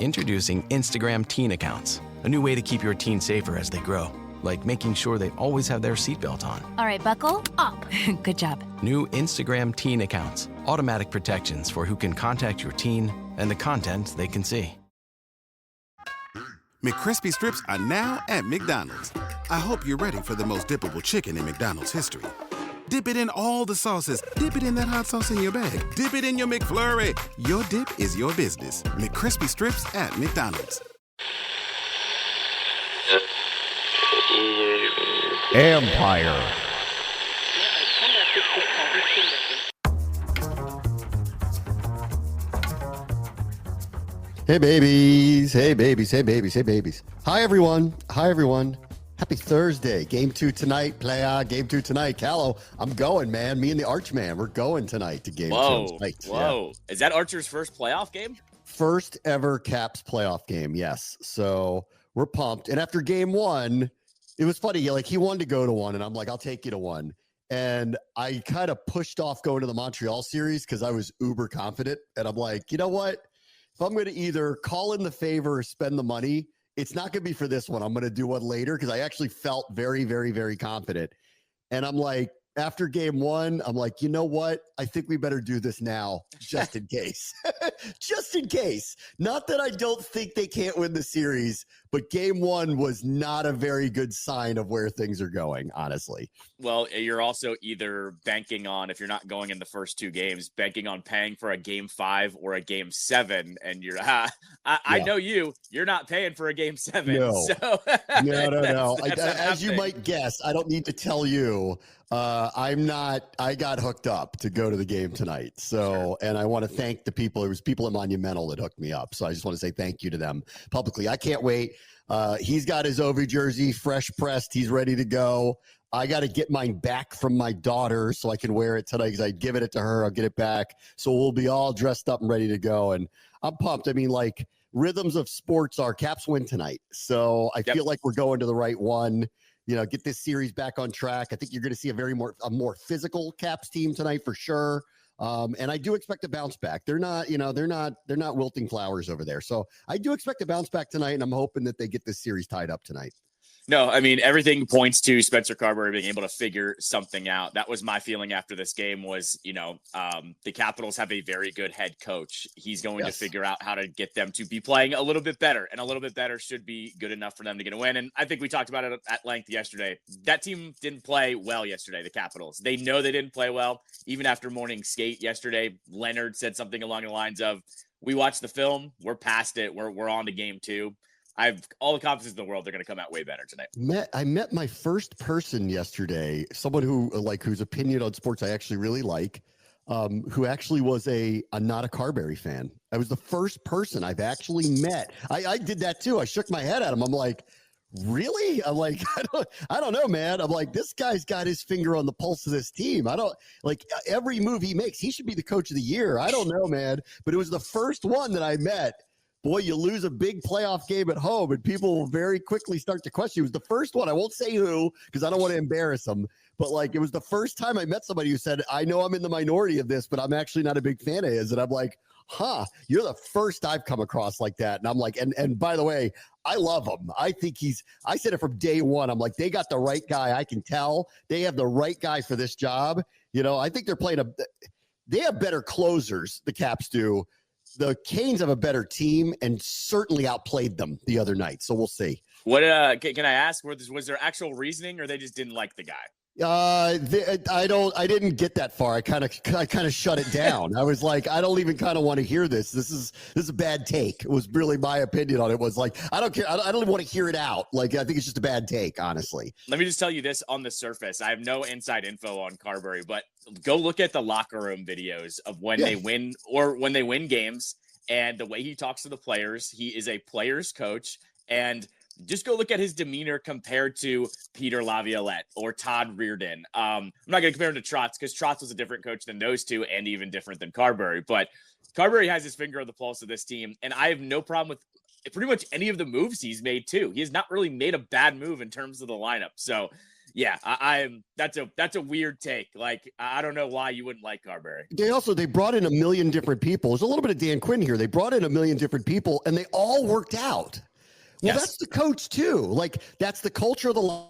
Introducing Instagram Teen Accounts, a new way to keep your teen safer as they grow, like making sure they always have their seatbelt on. All right, buckle up. Good job. New Instagram Teen Accounts, automatic protections for who can contact your teen and the content they can see. McCrispy strips are now at McDonald's. I hope you're ready for the most dippable chicken in McDonald's history. Dip it in all the sauces. Dip it in that hot sauce in your bag. Dip it in your McFlurry. Your dip is your business. McCrispy strips at McDonald's. Empire. Hey babies, hey babies, hey babies, hey babies. Hi everyone, hi everyone. Happy Thursday. Game 2 tonight, playa. Game 2 tonight. Callow, I'm going, man. Me and the Archman, we're going tonight to game 2. Whoa. Yeah. Is that Archer's first playoff game? First ever Caps playoff game, yes. So we're pumped. And after game 1, it was funny. Like, he wanted to go to 1, and I'm like, I'll take you to 1. And I kind of pushed off going to the Montreal series because I was uber confident. And I'm like, you know what? If I'm going to either call in the favor or spend the money, it's not going to be for this one. I'm going to do one later because I actually felt very, very, very confident. And I'm like, after game 1, I'm like, you know what? I think we better do this now, just in case. Just in case. Not that I don't think they can't win the series, but game 1 was not a very good sign of where things are going, honestly. Well, you're also either banking on, if you're not going in the first 2 games, banking on paying for a game 5 or a game 7. And you're, I know you're not paying for a game 7. No, so no. That's As you might guess, I don't need to tell you, I got hooked up to go to the game tonight. So, and I want to thank the people. It was people at Monumental that hooked me up. So I just want to say thank you to them publicly. I can't wait. He's got his Ovi jersey, fresh pressed. He's ready to go. I got to get mine back from my daughter so I can wear it tonight because I give it to her. I'll get it back. So we'll be all dressed up and ready to go. And I'm pumped. I mean, like, rhythms of sports are Caps win tonight. So I feel like we're going to the right one. You know, get this series back on track. I think you're going to see a more physical Caps team tonight for sure. And I do expect a bounce back. They're not wilting flowers over there. So I do expect a bounce back tonight, and I'm hoping that they get this series tied up tonight. No, I mean, everything points to Spencer Carberry being able to figure something out. That was my feeling after this game was, the Capitals have a very good head coach. He's going to figure out how to get them to be playing a little bit better, and a little bit better should be good enough for them to get a win. And I think we talked about it at length yesterday. That team didn't play well yesterday, the Capitals. They know they didn't play well. Even after morning skate yesterday, Leonard said something along the lines of, we watched the film, we're past it, we're on to game 2. I have all the confidence in the world they're going to come out way better tonight. I met my first person yesterday, someone whose opinion on sports I actually really like, who actually was a not a Carberry fan. I was the first person I've actually met. I did that too. I shook my head at him. I'm like, really? I'm like, I don't know, man. I'm like, this guy's got his finger on the pulse of this team. I don't like every move he makes. He should be the coach of the year. I don't know, man. But it was the first one that I met. Boy, you lose a big playoff game at home, and people will very quickly start to question. It was the first one. I won't say who because I don't want to embarrass them. But, like, it was the first time I met somebody who said, I know I'm in the minority of this, but I'm actually not a big fan of his. And I'm like, you're the first I've come across like that. And I'm like, and by the way, I love him. I think I said it from day one. I'm like, they got the right guy. I can tell they have the right guy for this job. You know, I think they're playing they have better closers, the Caps do. The Canes have a better team and certainly outplayed them the other night. So we'll see. What can I ask? Was there actual reasoning, or they just didn't like the guy? I didn't get that far. I kind of shut it down. I was like, I don't even kind of want to hear this. This is a bad take. It was really my opinion on it. Was like, I don't care. I don't even want to hear it out. Like, I think it's just a bad take, honestly. Let me just tell you this on the surface. I have no inside info on Carberry, but go look at the locker room videos of when they win or when they win games, and the way he talks to the players. He is a player's coach, and just go look at his demeanor compared to Peter Laviolette or Todd Reardon. I'm not going to compare him to Trotz because Trotz was a different coach than those two and even different than Carberry. But Carberry has his finger on the pulse of this team, and I have no problem with pretty much any of the moves he's made too. He has not really made a bad move in terms of the lineup. So, Yeah, that's a weird take. Like, I don't know why you wouldn't like Carberry. They brought in a million different people. There's a little bit of Dan Quinn here. They brought in a million different people, and they all worked out. Well, Yes. That's the coach too. Like, that's the culture of the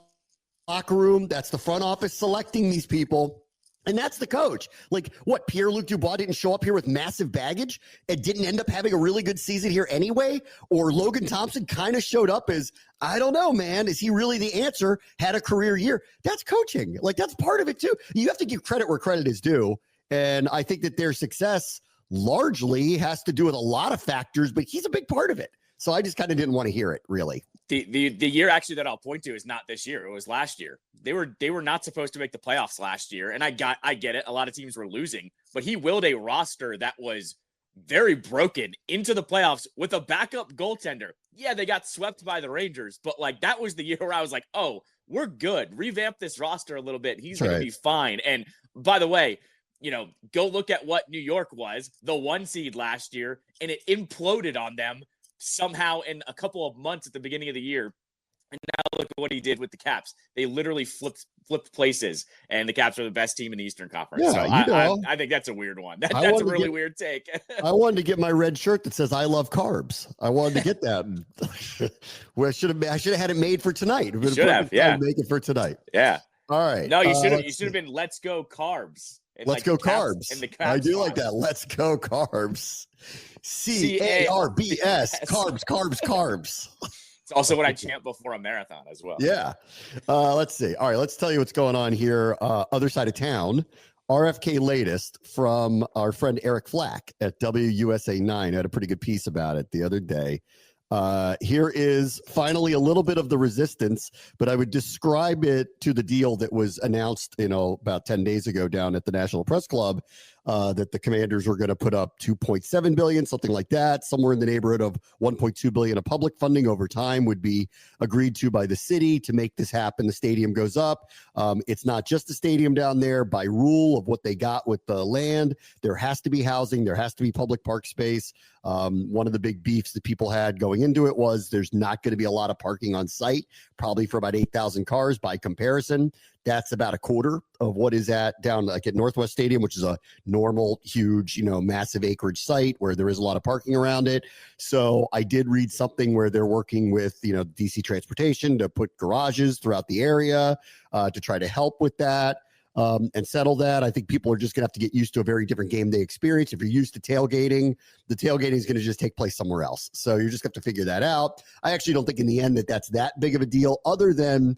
locker room. That's the front office selecting these people. And that's the coach. Like, what, Pierre-Luc Dubois didn't show up here with massive baggage and didn't end up having a really good season here anyway? Or Logan Thompson kind of showed up as, I don't know, man, is he really the answer? Had a career year. That's coaching. Like, that's part of it too. You have to give credit where credit is due. And I think that their success largely has to do with a lot of factors, but he's a big part of it. So I just kind of didn't want to hear it, really. The year actually that I'll point to is not this year. It was last year. They were not supposed to make the playoffs last year. And I get it. A lot of teams were losing, but he willed a roster that was very broken into the playoffs with a backup goaltender. Yeah, they got swept by the Rangers, but like that was the year where I was like, oh, we're good. Revamp this roster a little bit. He's going to be fine. And by the way, go look at what New York was, the 1 seed last year, and it imploded on them somehow in a couple of months at the beginning of the year. And now look at what he did with the Caps. They literally flipped places, and the Caps are the best team in the Eastern Conference. Yeah, so I think that's a weird one. That's a really weird take. I wanted to get my red shirt that says "I love carbs." I wanted to get that. Well, I should have had it made for tonight. You should have, yeah. Make it for tonight. Yeah. All right. No, you should have. You should have been "Let's go carbs." Let's go carbs. I do like that. Let's go carbs. CARBS. Carbs, carbs, carbs. It's also what I chant before a marathon as well. Yeah. Let's see. All right. Let's tell you what's going on here. Other side of town. RFK latest from our friend Eric Flack at WUSA 9. Had a pretty good piece about it the other day. Here is finally a little bit of the resistance, but I would describe it to the deal that was announced, about 10 days ago down at the National Press Club, that the Commanders were going to put up $2.7 billion, something like that, somewhere in the neighborhood of $1.2 billion of public funding over time would be agreed to by the city to make this happen. The stadium goes up. It's not just the stadium down there. By rule of what they got with the land, there has to be housing. There has to be public park space. One of the big beefs that people had going into it was there's not going to be a lot of parking on site, probably for about 8,000 cars by comparison. That's about a quarter of what is down like at Northwest Stadium, which is a normal, huge, massive acreage site where there is a lot of parking around it. So I did read something where they're working with, DC Transportation to put garages throughout the area to try to help with that. And settle that. I think people are just going to have to get used to a very different game day experience. If you're used to tailgating, the tailgating is going to just take place somewhere else. So you just have to figure that out. I actually don't think in the end that's that big of a deal, other than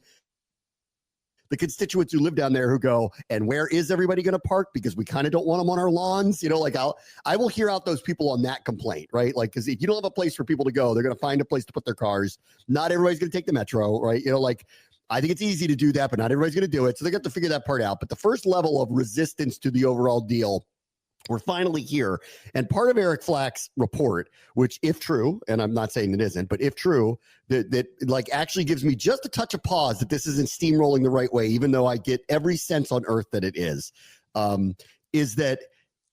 the constituents who live down there who go, and where is everybody going to park? Because we kind of don't want them on our lawns. I will hear out those people on that complaint, right? Like, because if you don't have a place for people to go, they're going to find a place to put their cars. Not everybody's going to take the metro, right? I think it's easy to do that, but not everybody's going to do it. So they got to figure that part out. But the first level of resistance to the overall deal, we're finally here. And part of Eric Flack's report, which if true, and I'm not saying it isn't, but if true, that like actually gives me just a touch of pause that this isn't steamrolling the right way, even though I get every sense on earth that it is that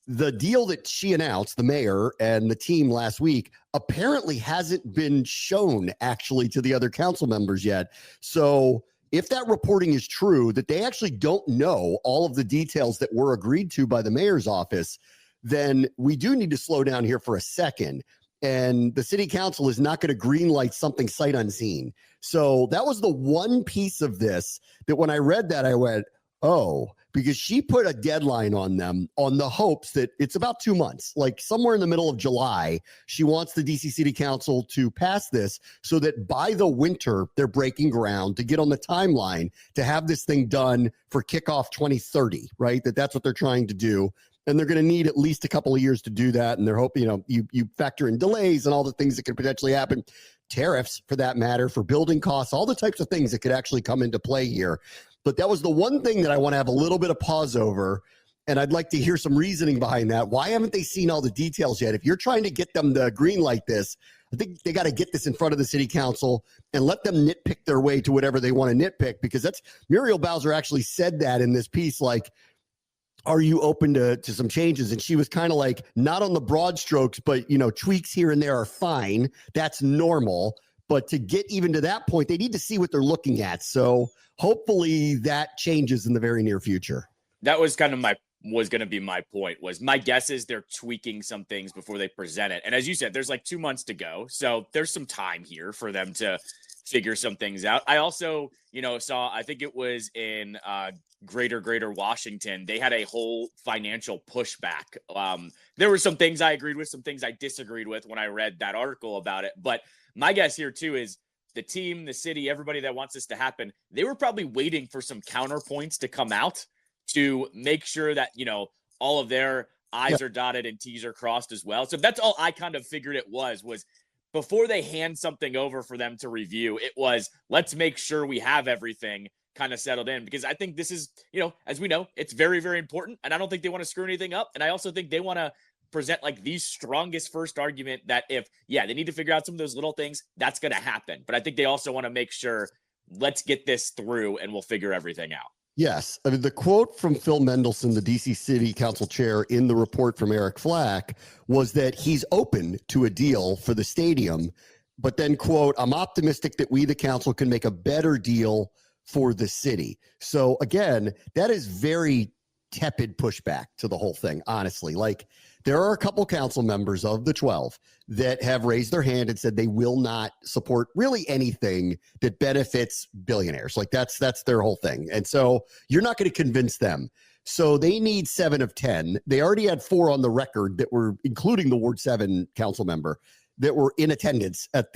the deal that she announced, the mayor and the team last week, apparently hasn't been shown actually to the other council members yet. So if that reporting is true, that they actually don't know all of the details that were agreed to by the mayor's office, then we do need to slow down here for a second. And the city council is not going to greenlight something sight unseen. So that was the one piece of this that when I read that, I went, oh, because she put a deadline on them on the hopes that it's about 2 months, like somewhere in the middle of July. She wants the DC City Council to pass this so that by the winter, they're breaking ground to get on the timeline to have this thing done for kickoff 2030, right? That's what they're trying to do. And they're going to need at least a couple of years to do that. And they're hoping, you factor in delays and all the things that could potentially happen, tariffs for that matter, for building costs, all the types of things that could actually come into play here. But that was the one thing that I want to have a little bit of pause over. And I'd like to hear some reasoning behind that. Why haven't they seen all the details yet? If you're trying to get them to green light this, I think they got to get this in front of the city council and let them nitpick their way to whatever they want to nitpick, because that's Muriel Bowser actually said that in this piece, like, are you open to some changes? And she was kind of like, not on the broad strokes, but, tweaks here and there are fine. That's normal. But to get even to that point, they need to see what they're looking at. So hopefully that changes in the very near future. That was kind of was going to be my point. Was my guess is they're tweaking some things before they present it. And as you said, there's like 2 months to go. So there's some time here for them to figure some things out. I also, saw, I think it was in greater Washington, they had a whole financial pushback. There were some things I agreed with, some things I disagreed with when I read that article about it. But my guess here too is the team, the city, everybody that wants this to happen, they were probably waiting for some counterpoints to come out to make sure that, all of their I's are dotted and T's are crossed as well. So that's all I kind of figured it was before they hand something over for them to review, it was, let's make sure we have everything kind of settled in, because I think this is, as we know, it's very, very important. And I don't think they want to screw anything up. And I also think they want to present like the strongest first argument that if, they need to figure out some of those little things, that's going to happen. But I think they also want to make sure, let's get this through and we'll figure everything out. Yes. I mean, the quote from Phil Mendelson, the DC City Council chair, in the report from Eric Flack was that he's open to a deal for the stadium, but then, quote, I'm optimistic that we, the council, can make a better deal for the city. So again, that is very tepid pushback to the whole thing, honestly. Like, there are a couple council members of the 12 that have raised their hand and said they will not support really anything that benefits billionaires. Like, that's their whole thing. And so you're not going to convince them. So they need 7 of 10. They already had 4 on the record that were, including the Ward 7 council member, that were in attendance at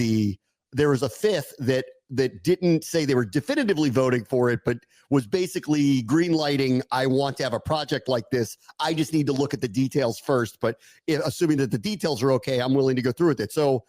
there was a 5th that didn't say they were definitively voting for it, but was basically green lighting, I want to have a project like this. I just need to look at the details first. But assuming that the details are okay, I'm willing to go through with it. So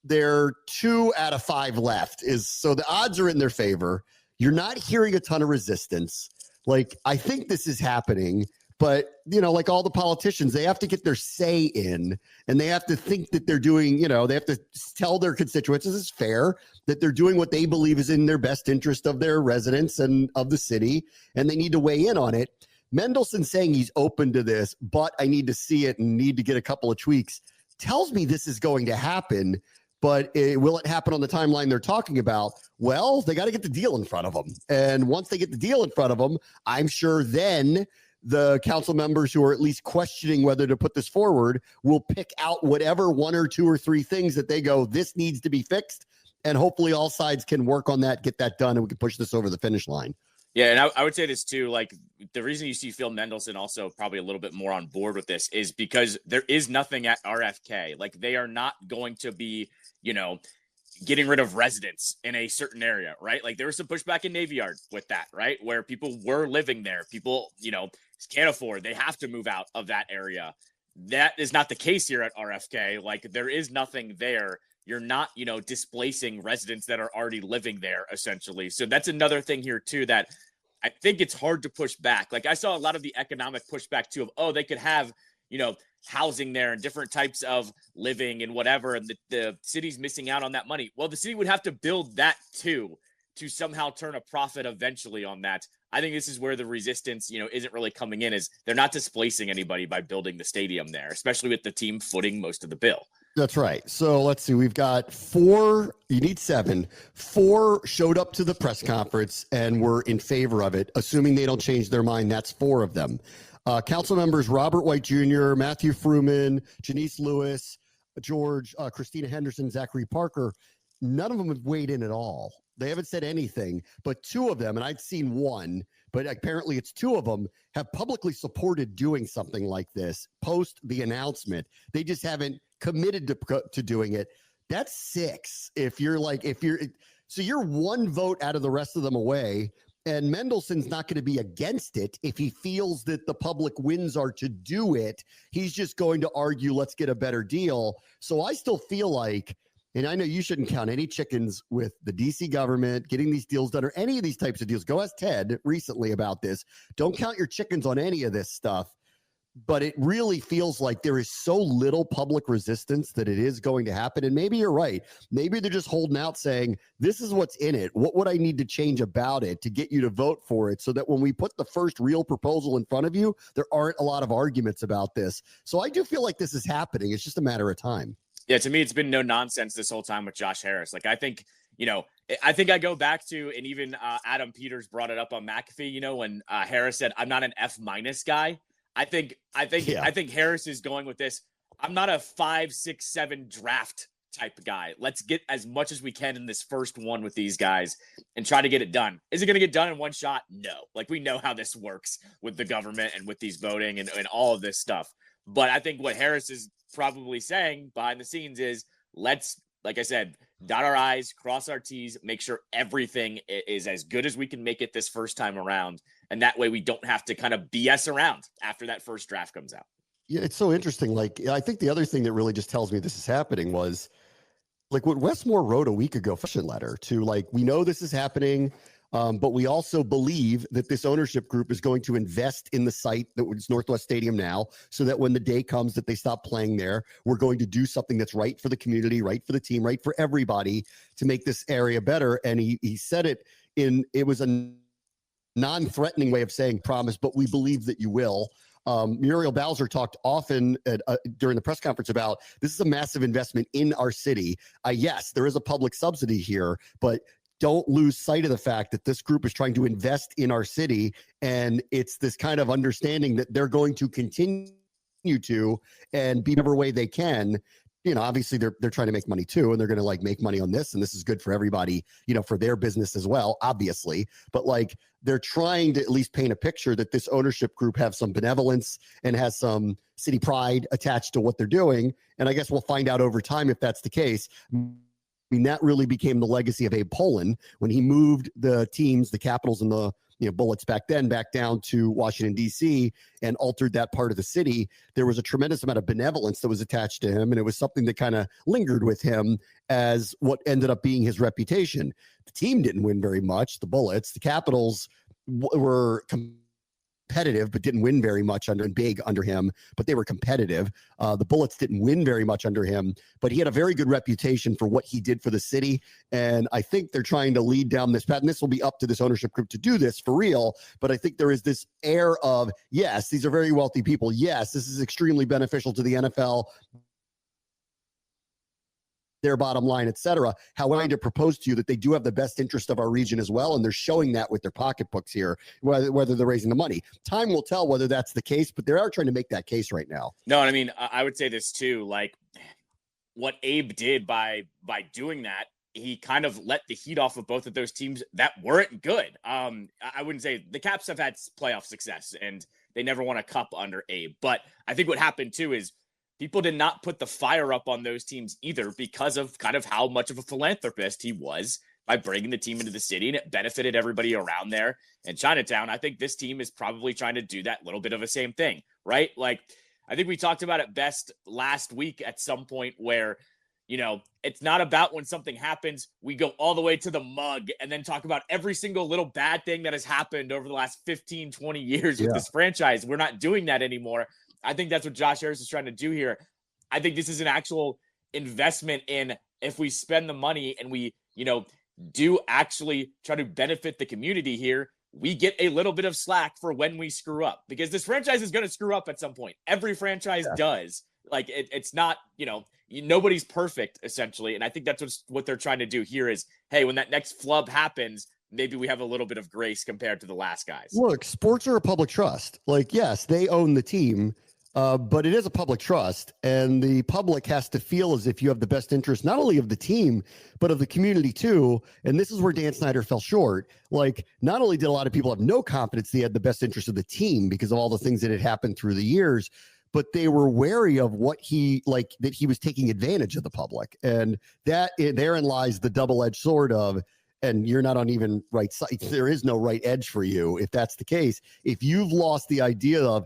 there are 2 out of 5 left. So the odds are in their favor. You're not hearing a ton of resistance. Like, I think this is happening. But, like all the politicians, they have to get their say in, and they have to think that they're doing, they have to tell their constituents this is fair, that they're doing what they believe is in their best interest of their residents and of the city, and they need to weigh in on it. Mendelson saying he's open to this, but I need to see it and need to get a couple of tweaks, tells me this is going to happen. But will it happen on the timeline they're talking about? Well, they got to get the deal in front of them. And once they get the deal in front of them, I'm sure then the council members who are at least questioning whether to put this forward will pick out whatever 1 or 2 or 3 things that they go, this needs to be fixed. And hopefully all sides can work on that, get that done, and we can push this over the finish line. Yeah, and I would say this too, like, the reason you see Phil Mendelson also probably a little bit more on board with this is because there is nothing at RFK. Like, they are not going to be, getting rid of residents in a certain area, right? Like, there was some pushback in Navy Yard with that, right? Where people were living there. People, can't afford. They have to move out of that area. That is not the case here at RFK. Like, there is nothing there. You're not, displacing residents that are already living there, essentially. So that's another thing here, too, that I think it's hard to push back. Like, I saw a lot of the economic pushback, too, of, they could have, housing there and different types of living and whatever, and the city's missing out on that money. Well, the city would have to build that, too, to somehow turn a profit eventually on that. I think this is where the resistance, isn't really coming in, is they're not displacing anybody by building the stadium there, especially with the team footing most of the bill. That's right. So let's see. We've got 4. You need 7. 4 showed up to the press conference and were in favor of it. Assuming they don't change their mind, that's 4 of them. Council members Robert White Jr., Matthew Fruman, Janice Lewis, Christina Henderson, Zachary Parker. None of them have weighed in at all. They haven't said anything, but 2 of them, and I'd seen 1, but apparently it's 2 of them, have publicly supported doing something like this post the announcement. They just haven't committed to doing it. That's 6. So you're 1 vote out of the rest of them away, and Mendelson's not going to be against it if he feels that the public wins are to do it. He's just going to argue, let's get a better deal. So I still feel like, and I know you shouldn't count any chickens with the DC government getting these deals done or any of these types of deals. Go ask Ted recently about this. Don't count your chickens on any of this stuff. But it really feels like there is so little public resistance that it is going to happen. And maybe you're right. Maybe they're just holding out saying, this is what's in it. What would I need to change about it to get you to vote for it so that when we put the first real proposal in front of you, there aren't a lot of arguments about this. So I do feel like this is happening. It's just a matter of time. Yeah, to me, it's been no nonsense this whole time with Josh Harris. Like, I think, I go back to, and even Adam Peters brought it up on McAfee, when Harris said, I'm not an F- guy. I think Harris is going with this. I'm not a 5, 6, 7 draft type guy. Let's get as much as we can in this first one with these guys and try to get it done. Is it going to get done in one shot? No. Like, we know how this works with the government and with these voting and all of this stuff. But I think what Harris is probably saying behind the scenes is, let's, like I said, dot our I's, cross our T's, make sure everything is as good as we can make it this first time around. And that way we don't have to kind of BS around after that first draft comes out. Yeah, it's so interesting. Like, I think the other thing that really just tells me this is happening was like what Westmore wrote a week ago, letter to like, we know this is happening, but we also believe that this ownership group is going to invest in the site that was Northwest Stadium now, so that when the day comes that they stop playing there, we're going to do something that's right for the community, right for the team, right for everybody to make this area better. And he said it was a non-threatening way of saying promise, but we believe that you will. Muriel Bowser talked often during the press conference about this is a massive investment in our city. Yes, there is a public subsidy here, but don't lose sight of the fact that this group is trying to invest in our city. And it's this kind of understanding that they're going to continue to and be whatever way they can. Obviously they're trying to make money too, and they're going to like make money on this. And this is good for everybody, for their business as well, obviously. But like, they're trying to at least paint a picture that this ownership group have some benevolence and has some city pride attached to what they're doing. And I guess we'll find out over time if that's the case. I mean, that really became the legacy of Abe Pollin when he moved the teams, the Capitals and the Bullets back down to Washington, D.C., and altered that part of the city. There was a tremendous amount of benevolence that was attached to him, and it was something that kind of lingered with him as what ended up being his reputation. The team didn't win very much, the Bullets. The Capitals were competitive, but didn't win very much under him, but they were competitive. The Bullets didn't win very much under him, but he had a very good reputation for what he did for the city. And I think they're trying to lead down this path, and this will be up to this ownership group to do this for real. But I think there is this air of, yes, these are very wealthy people. Yes, this is extremely beneficial to the NFL, their bottom line, et cetera. However, to propose to you that they do have the best interest of our region as well, and they're showing that with their pocketbooks here, whether they're raising the money. Time will tell whether that's the case, but they are trying to make that case right now. No, I mean, I would say this too, like what Abe did by doing that, he kind of let the heat off of both of those teams that weren't good. I wouldn't say the Caps have had playoff success and they never won a cup under Abe, but I think what happened too is people did not put the fire up on those teams either because of kind of how much of a philanthropist he was by bringing the team into the city, and it benefited everybody around there. And Chinatown, I think this team is probably trying to do that little bit of the same thing, right? Like, I think we talked about it best last week at some point where, it's not about when something happens, we go all the way to the mug and then talk about every single little bad thing that has happened over the last 15, 20 years with this franchise. We're not doing that anymore. I think that's what Josh Harris is trying to do here. I think this is an actual investment in, if we spend the money and we, do actually try to benefit the community here, we get a little bit of slack for when we screw up, because this franchise is going to screw up at some point. Every franchise does. Like it's not, nobody's perfect essentially. And I think that's what they're trying to do here is, hey, when that next flub happens, maybe we have a little bit of grace compared to the last guys. Look, sports are a public trust. Like, yes, they own the team, but it is a public trust, and the public has to feel as if you have the best interest, not only of the team, but of the community too. And this is where Dan Snyder fell short. Like, not only did a lot of people have no confidence they had the best interest of the team because of all the things that had happened through the years, but they were wary of what that he was taking advantage of the public. And therein lies the double-edged sword of, and you're not on even right side. There is no right edge for you if that's the case. If you've lost the idea of,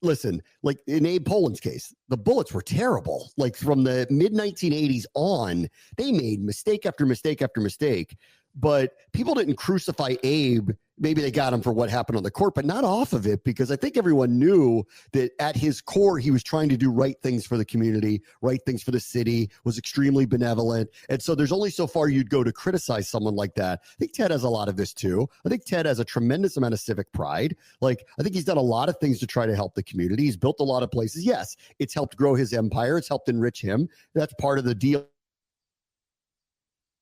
listen, like in Abe Pollin's case, the Bullets were terrible. Like from the mid-1980s on, they made mistake after mistake after mistake. But people didn't crucify Abe maybe they got him for what happened on the court, but not off of it, because I think everyone knew that at his core, he was trying to do right things for the community, right things for the city, was extremely benevolent. And so there's only so far you'd go to criticize someone like that. I think Ted has a lot of this too. I think Ted has a tremendous amount of civic pride. Like, I think he's done a lot of things to try to help the community. He's built a lot of places. Yes, it's helped grow his empire. It's helped enrich him. That's part of the deal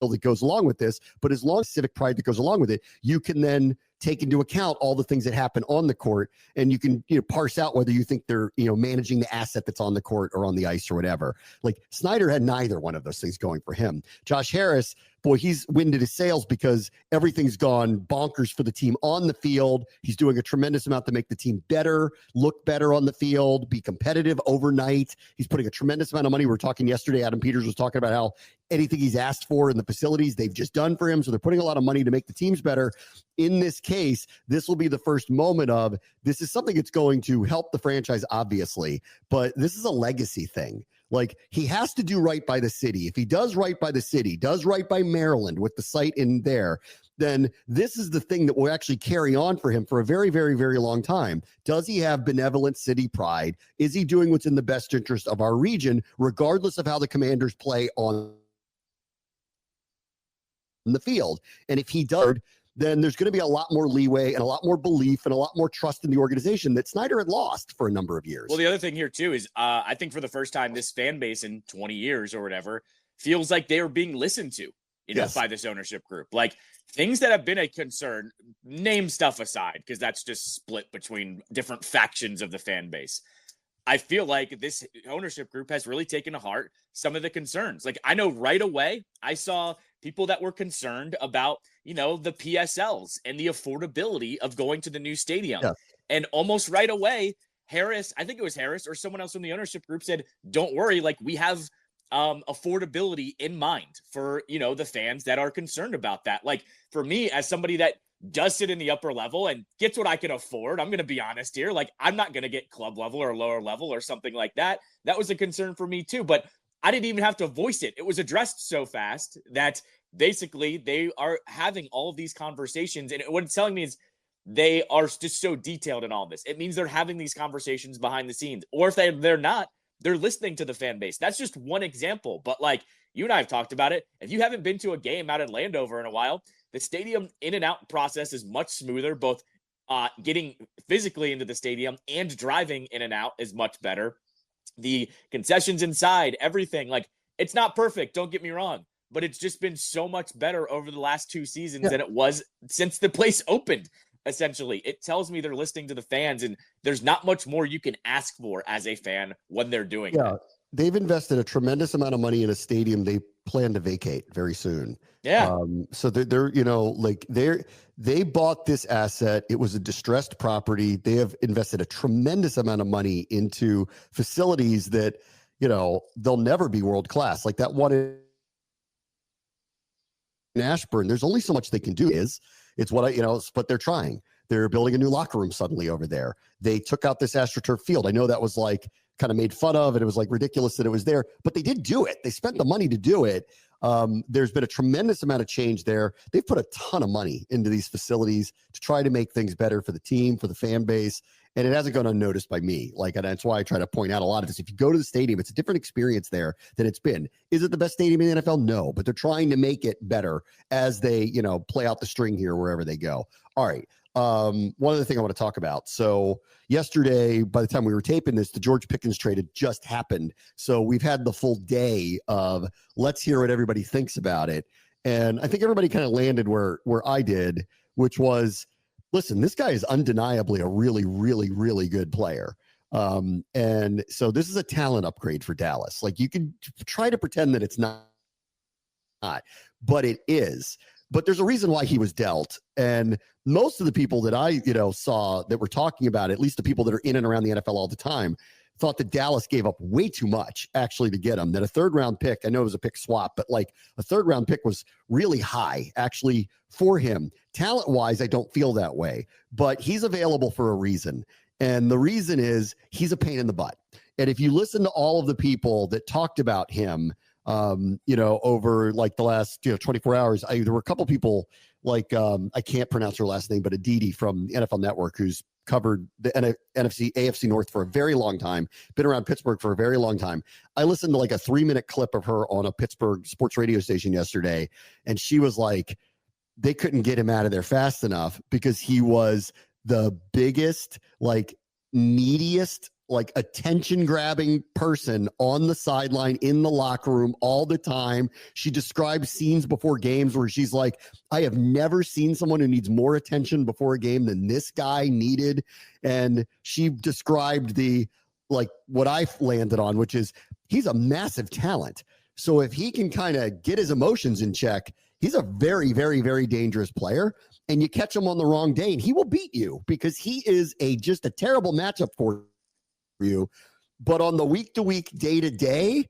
that goes along with this, but as long as civic pride that goes along with it, you can then take into account all the things that happen on the court, and you can parse out whether you think they're managing the asset that's on the court or on the ice or whatever. Like, Snyder had neither one of those things going for him. Josh Harris, boy, he's winded his sails because everything's gone bonkers for the team on the field. He's doing a tremendous amount to make the team better, look better on the field, be competitive overnight. He's putting a tremendous amount of money. We were talking yesterday, Adam Peters was talking about how anything he's asked for in the facilities, they've just done for him. So they're putting a lot of money to make the teams better. In this case, this will be the first moment of, this is something that's going to help the franchise, obviously, but this is a legacy thing. Like, he has to do right by the city. If he does right by the city, does right by Maryland with the site in there, then this is the thing that will actually carry on for him for a very, very, very long time. Does he have benevolent city pride? Is he doing what's in the best interest of our region, regardless of how the Commanders play on the field? And if he does, then there's going to be a lot more leeway and a lot more belief and a lot more trust in the organization that Snyder had lost for a number of years. Well, the other thing here too is I think for the first time, this fan base in 20 years or whatever feels like they are being listened to, Yes. by this ownership group. Like, things that have been a concern, name stuff aside, because that's just split between different factions of the fan base. I feel like this ownership group has really taken to heart some of the concerns. Like, I know right away, I saw people that were concerned about, the PSLs and the affordability of going to the new stadium. Yeah. And almost right away, Harris, I think it was Harris or someone else from the ownership group said, don't worry, like, we have affordability in mind for, the fans that are concerned about that. Like, for me, as somebody that does sit in the upper level and gets what I can afford, I'm going to be honest here. Like, I'm not going to get club level or lower level or something like that. That was a concern for me too, but I didn't even have to voice it. It was addressed so fast that basically they are having all of these conversations. And what it's telling me is they are just so detailed in all this. It means they're having these conversations behind the scenes, or if they're not, they're listening to the fan base. That's just one example. But like you and I have talked about it, if you haven't been to a game out in Landover in a while, the stadium in and out process is much smoother. Both getting physically into the stadium and driving in and out is much better. The concessions inside, everything, like, it's not perfect, don't get me wrong, but it's just been so much better over the last 2 seasons than it was since the place opened. Essentially, it tells me they're listening to the fans, and there's not much more you can ask for as a fan when they're doing that. They've invested a tremendous amount of money in a stadium they plan to vacate very soon. Yeah. So they bought this asset. It was a distressed property. They have invested a tremendous amount of money into facilities that, they'll never be world-class. Like that one in Ashburn, there's only so much they can do. But they're trying. They're building a new locker room suddenly over there. They took out this AstroTurf field. I know that was like kind of made fun of, and it was like ridiculous that it was there, but they did do it. They spent the money to do it. There's been a tremendous amount of change there. They've put a ton of money into these facilities to try to make things better for the team, for the fan base, and it hasn't gone unnoticed by me. Like, and that's why I try to point out a lot of this. If you go to the stadium, it's a different experience there than it's been. Is it the best stadium in the NFL? No, but they're trying to make it better as they, play out the string here wherever they go. All right. One other thing I want to talk about. So yesterday, by the time we were taping this, the George Pickens trade had just happened. So we've had the full day of let's hear what everybody thinks about it. And I think everybody kind of landed where I did, which was, listen, this guy is undeniably a really, really, really good player. And so this is a talent upgrade for Dallas. Like, you can try to pretend that it's not, but it is. But there's a reason why he was dealt. And most of the people that I, saw that were talking about it, at least the people that are in and around the NFL all the time, thought that Dallas gave up way too much actually to get him. That a third-round pick, I know it was a pick swap, but like a third-round pick was really high actually for him. Talent-wise, I don't feel that way, but he's available for a reason. And the reason is he's a pain in the butt. And if you listen to all of the people that talked about him, over like the last 24 hours. There were a couple people like I can't pronounce her last name, but Aditi from NFL Network, who's covered the NFC, AFC North for a very long time, been around Pittsburgh for a very long time. I listened to like a 3-minute clip of her on a Pittsburgh sports radio station yesterday, and she was like, they couldn't get him out of there fast enough because he was the biggest, like neediest, like attention grabbing person on the sideline in the locker room all the time. She describes scenes before games where she's like, I have never seen someone who needs more attention before a game than this guy needed. And she described what I landed on, which is he's a massive talent. So if he can kind of get his emotions in check, he's a very, very, very dangerous player. And you catch him on the wrong day and he will beat you because he is just a terrible matchup for you. But on the week-to-week, day-to-day,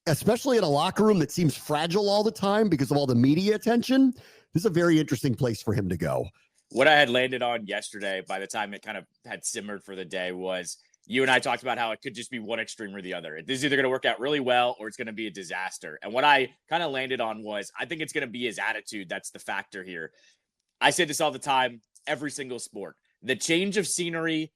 especially in a locker room that seems fragile all the time because of all the media attention, this is a very interesting place for him to go. What I had landed on yesterday, by the time it kind of had simmered for the day, was you and I talked about how it could just be one extreme or the other. This is either going to work out really well or it's going to be a disaster. And what I kind of landed on was I think it's going to be his attitude that's the factor here. I say this all the time, every single sport. The change of scenery,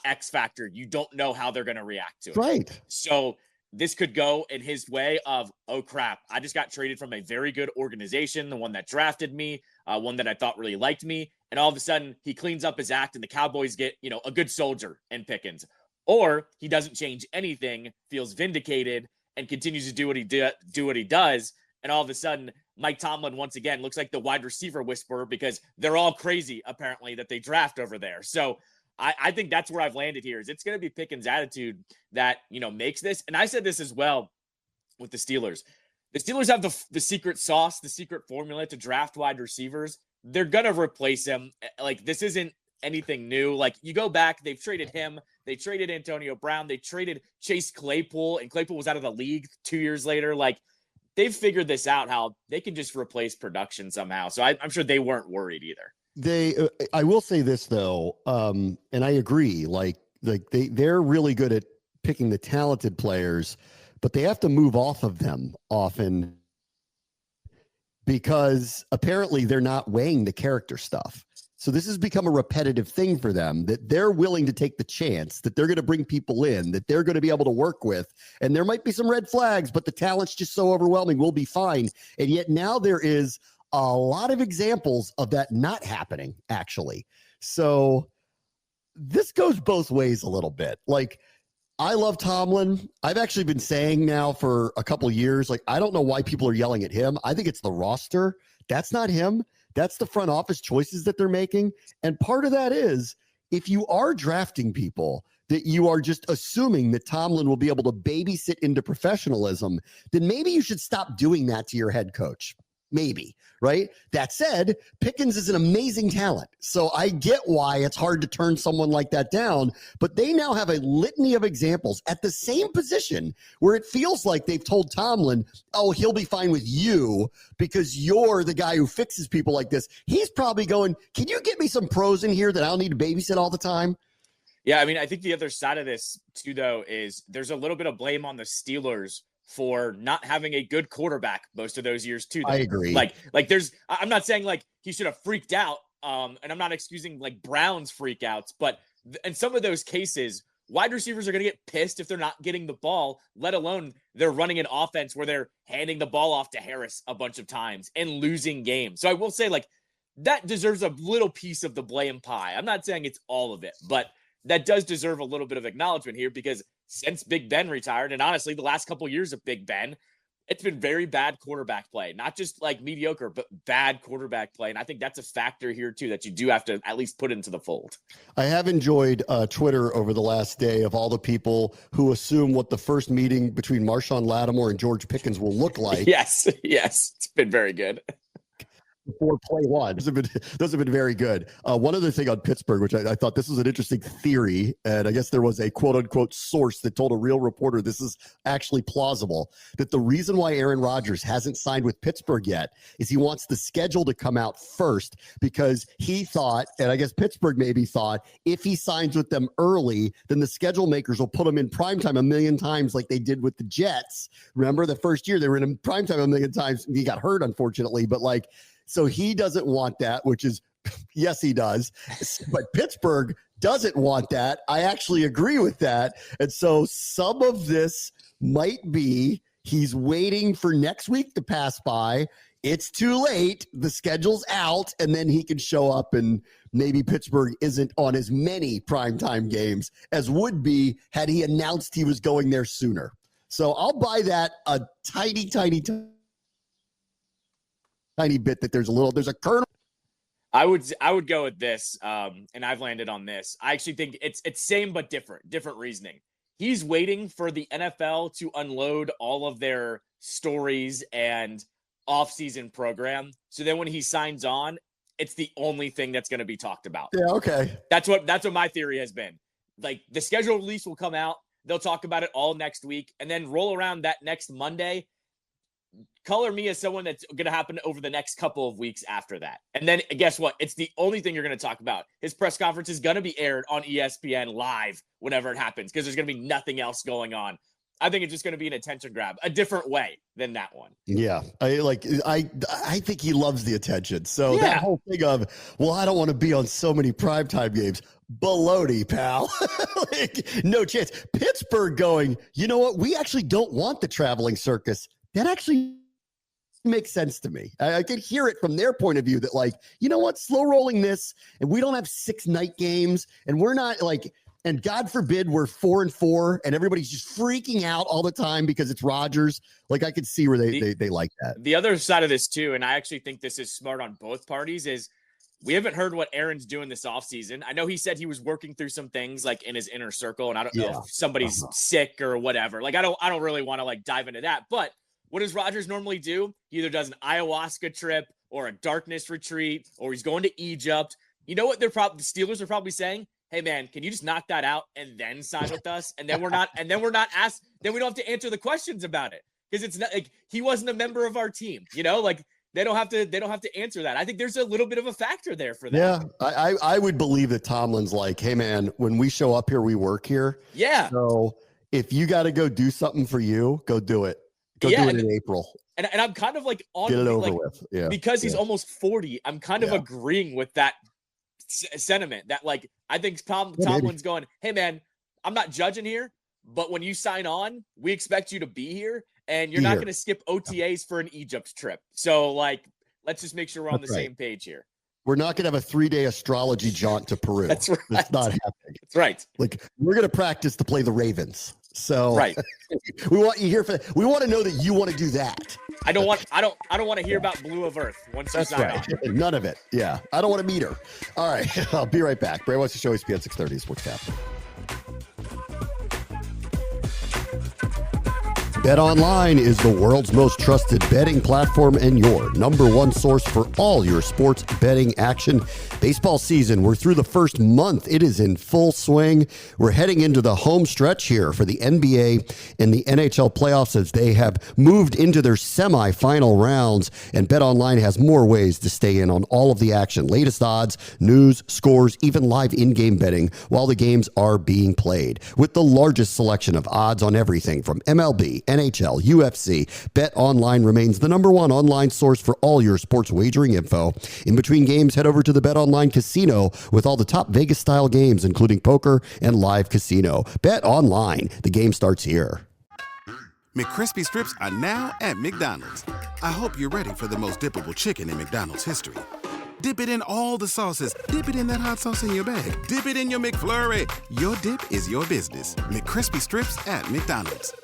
X factor, you don't know how they're going to react to it. Right. So this could go in his way of, oh crap, I just got traded from a very good organization, the one that drafted me, one that I thought really liked me. And all of a sudden he cleans up his act and the Cowboys get, a good soldier in Pickens. Or he doesn't change anything, feels vindicated and continues to do what he does. And all of a sudden Mike Tomlin, once again, looks like the wide receiver whisperer because they're all crazy, apparently, that they draft over there. So I think that's where I've landed here is it's going to be Pickens' attitude that, makes this. And I said this as well with the Steelers. The Steelers have the secret sauce, the secret formula to draft wide receivers. They're going to replace him. Like, this isn't anything new. Like, you go back, they've traded him. They traded Antonio Brown. They traded Chase Claypool, and Claypool was out of the league 2 years later. Like, they've figured this out, how they can just replace production somehow. So I'm sure they weren't worried either. I will say this though, and I agree. They're really good at picking the talented players, but they have to move off of them often because apparently they're not weighing the character stuff. So this has become a repetitive thing for them that they're willing to take the chance that they're going to bring people in that they're going to be able to work with. And there might be some red flags, but the talent's just so overwhelming. We'll be fine. And yet now there is a lot of examples of that not happening, actually. So this goes both ways a little bit. Like, I love Tomlin. I've actually been saying now for a couple of years, like, I don't know why people are yelling at him. I think it's the roster. That's not him. That's the front office choices that they're making. And part of that is if you are drafting people that you are just assuming that Tomlin will be able to babysit into professionalism, then maybe you should stop doing that to your head coach. Maybe, right? That said, Pickens is an amazing talent. So I get why it's hard to turn someone like that down, but they now have a litany of examples at the same position where it feels like they've told Tomlin, oh, he'll be fine with you because you're the guy who fixes people like this. He's probably going, can you get me some pros in here that I'll need to babysit all the time? Yeah, I mean, I think the other side of this too, though, is there's a little bit of blame on the Steelers for not having a good quarterback most of those years too. Though. I agree. I'm not saying like he should have freaked out. And I'm not excusing like Brown's freakouts, but in some of those cases, wide receivers are going to get pissed if they're not getting the ball, let alone they're running an offense where they're handing the ball off to Harris a bunch of times and losing games. So I will say like that deserves a little piece of the blame pie. I'm not saying it's all of it, but that does deserve a little bit of acknowledgement here because since Big Ben retired, and honestly, the last couple of years of Big Ben, it's been very bad quarterback play, not just like mediocre, but bad quarterback play. And I think that's a factor here too, that you do have to at least put into the fold. I have enjoyed Twitter over the last day of all the people who assume what the first meeting between Marshawn Lattimore and George Pickens will look like. Yes. It's been very good. before play one. Those have been very good. One other thing on Pittsburgh, which I thought this was an interesting theory, and I guess there was a quote unquote source that told a real reporter this is actually plausible, that the reason why Aaron Rodgers hasn't signed with Pittsburgh yet is he wants the schedule to come out first, because he thought, and I guess Pittsburgh maybe thought, if he signs with them early, then the schedule makers will put him in primetime a million times like they did with the Jets. Remember the first year they were in primetime a million times. He got hurt, unfortunately, but like, so he doesn't want that, which is, yes, he does. But Pittsburgh doesn't want that. I actually agree with that. And so some of this might be he's waiting for next week to pass by. It's too late. The schedule's out, and then he can show up, and maybe Pittsburgh isn't on as many primetime games as would be had he announced he was going there sooner. So I'll buy that a tiny bit that there's a kernel. I would go with this, and I've landed on this. I actually think it's same but different reasoning. He's waiting for the NFL to unload all of their stories and off-season program. So then when he signs on, it's the only thing that's going to be talked about. Yeah, okay. That's what my theory has been. Like, the schedule release will come out. They'll talk about it all next week, and then roll around that next Monday. Color me as someone that's going to happen over the next couple of weeks after that. And then guess what? It's the only thing you're going to talk about. His press conference is going to be aired on ESPN live whenever it happens, because there's going to be nothing else going on. I think it's just going to be an attention grab, a different way than that one. Yeah. I think he loves the attention. So that whole thing of, well, I don't want to be on so many primetime games. Baloney, pal. Like, no chance. Pittsburgh going, you know what? We actually don't want the traveling circus. That actually makes sense to me. I could hear it from their point of view that, like, you know what? Slow rolling this, and we don't have 6 night games, and we're not like, and God forbid we're 4-4 and everybody's just freaking out all the time because it's Rodgers. Like, I could see where they like that. The other side of this too, and I actually think this is smart on both parties, is we haven't heard what Aaron's doing this offseason. I know he said he was working through some things like in his inner circle, and I don't know if somebody's sick or whatever. Like, I don't really want to like dive into that. But what does Rodgers normally do? He either does an ayahuasca trip or a darkness retreat, or he's going to Egypt. You know what the Steelers are probably saying? Hey man, can you just knock that out and then sign with us? And then we're not asked, then we don't have to answer the questions about it. Because it's not like he wasn't a member of our team, you know, like they don't have to answer that. I think there's a little bit of a factor there for that. Yeah. I would believe that Tomlin's like, hey man, when we show up here, we work here. Yeah. So if you got to go do something for you, go do it. Do it in April. And I'm kind of like on get it over with. Yeah. Because he's almost 40. I'm kind of agreeing with that sentiment that, like, I think Tomlin's going, hey man, I'm not judging here, but when you sign on, we expect you to be here, and you're not going to skip OTAs for an Egypt trip. So like, let's just make sure we're on the same page here. We're not going to have a 3-day astrology jaunt to Peru. That's right. That's not happening. That's right. Like, we're going to practice to play the Ravens. So we want you here for that. We want to know that you want to do that. I don't want to hear about Blue of Earth once you sign on. None of it. Yeah. I don't want to meet her. All right. I'll be right back. Bray What's the Show, ESPN 630 Sports Capital. BetOnline is the world's most trusted betting platform and your number one source for all your sports betting action. Baseball season, we're through the first month. It is in full swing. We're heading into the home stretch here for the NBA and the NHL playoffs as they have moved into their semifinal rounds. And BetOnline has more ways to stay in on all of the action. Latest odds, news, scores, even live in-game betting while the games are being played. With the largest selection of odds on everything from MLB, NHL, UFC, BetOnline remains the number one online source for all your sports wagering info. In between games, head over to the BetOnline Casino with all the top Vegas-style games, including poker and live casino. BetOnline, the game starts here. McCrispy strips are now at McDonald's. I hope you're ready for the most dippable chicken in McDonald's history. Dip it in all the sauces. Dip it in that hot sauce in your bag. Dip it in your McFlurry. Your dip is your business. McCrispy strips at McDonald's.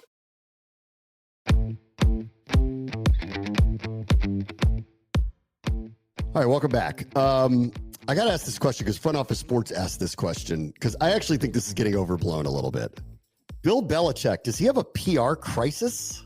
All right, welcome back. I got to ask this question because Front Office Sports asked this question because I actually think this is getting overblown a little bit. Bill Belichick, does he have a PR crisis?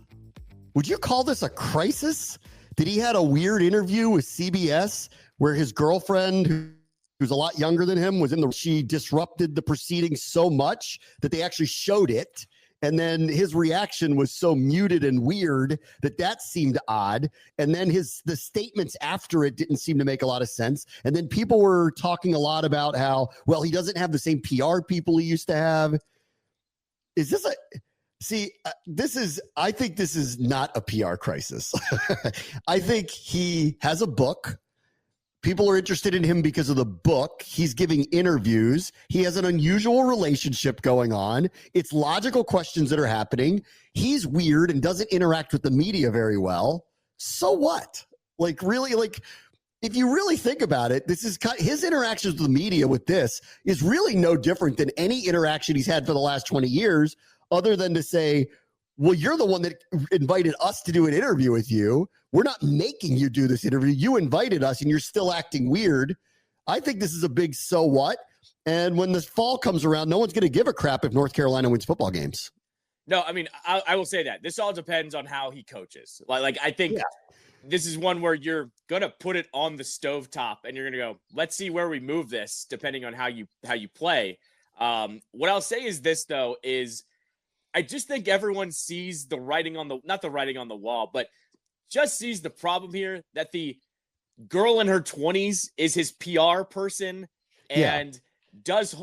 Would you call this a crisis? that he had a weird interview with CBS where his girlfriend, who's a lot younger than him, she disrupted the proceedings so much that they actually showed it. And then his reaction was so muted and weird that seemed odd. And then the statements after it didn't seem to make a lot of sense. And then people were talking a lot about how, well, he doesn't have the same PR people he used to have. Is this I think this is not a PR crisis. I think he has a book. People are interested in him because of the book. He's giving interviews. He has an unusual relationship going on. It's logical questions that are happening. He's weird and doesn't interact with the media very well. So what? Really, if you really think about it, his interactions with the media with this is really no different than any interaction he's had for the last 20 years, other than to say, well, you're the one that invited us to do an interview with you. We're not making you do this interview. You invited us and you're still acting weird. I think this is a big so what. And when this fall comes around, no one's going to give a crap if North Carolina wins football games. No, I mean, I will say that. This all depends on how he coaches. I think this is one where you're going to put it on the stovetop and you're going to go, let's see where we move this depending on how you play. What I'll say is this, though, is I just think everyone sees the writing on not the writing on the wall, but just sees the problem here that the girl in her 20s is his PR person and does,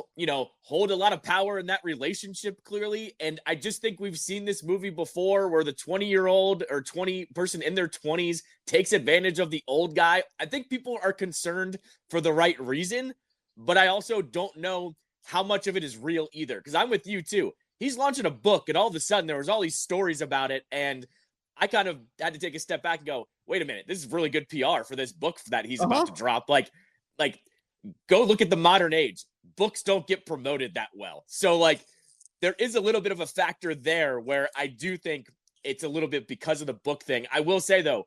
hold a lot of power in that relationship clearly. And I just think we've seen this movie before where the 20-year-old or 20 person in their 20s takes advantage of the old guy. I think people are concerned for the right reason, but I also don't know how much of it is real either. Because I'm with you too. He's launching a book and all of a sudden there was all these stories about it. And I kind of had to take a step back and go, wait a minute, this is really good PR for this book that he's about to drop. Go look at the modern age. Books don't get promoted that well. So there is a little bit of a factor there where I do think it's a little bit because of the book thing. I will say though,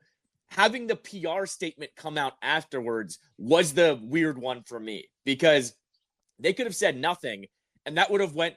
having the PR statement come out afterwards was the weird one for me because they could have said nothing and that would have went